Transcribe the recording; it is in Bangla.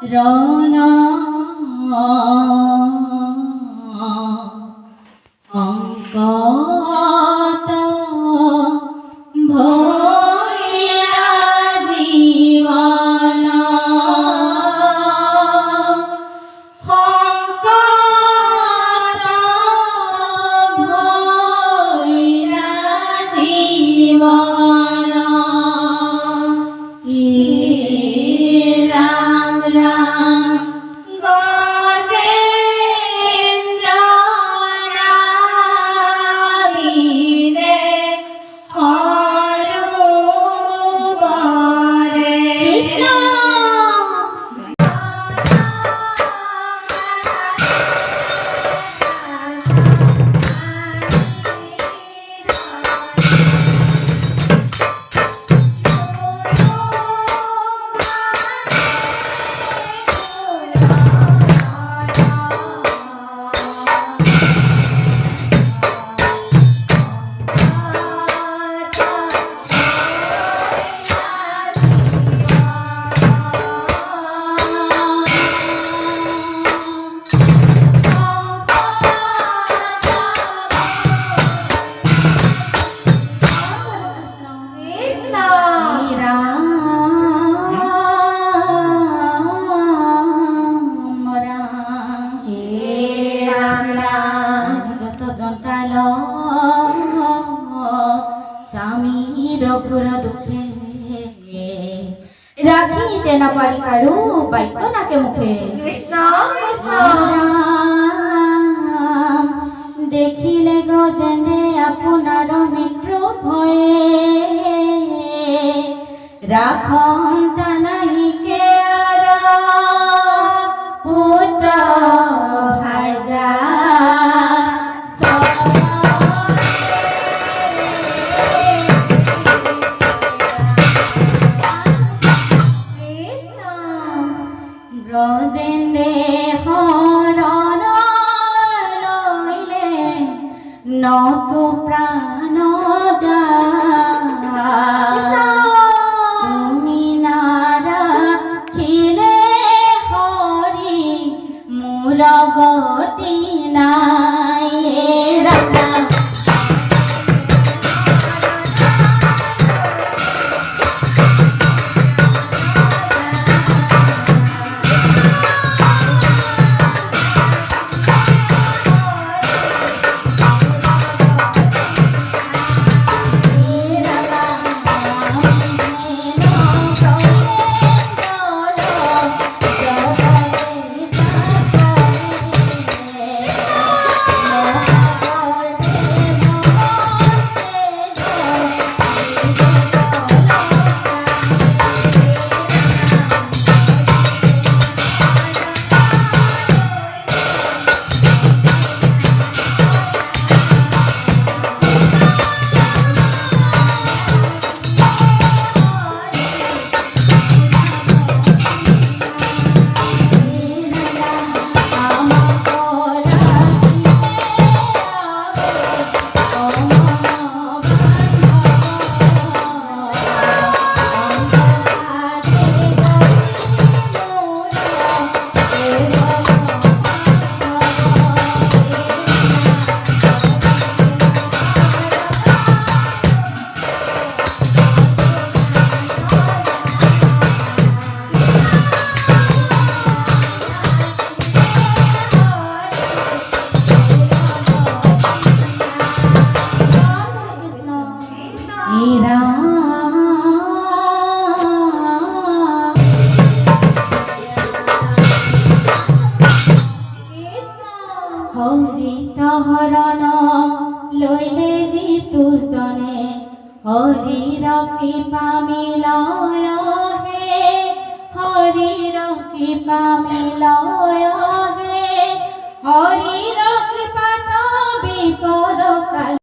রনা অঙ্কত ভয়া জীবন অঙ্কত ভয়া জীবন রাম রাম গজেন্দ্র নামিলে হরুবরে কৃষ্ণ স্বামীর অঘোর দুঃখে রাখিতে না পারি কারু বাক্য নাকে মুখে দেখিলে গ্রজেন্দ্রে আপনার মিত্র ভয়ে রাখন তা নাহি কে আর পুত্র ভাজা ব্রজেন্দ্রে হরণ লইলে নতু প্রাণ তুমি নারা খিলে হরি মূল গতি নাই রাম হরণ লইলে জিতু জনে হরির কৃপা মিলয় হে হরির কৃপা মিলয়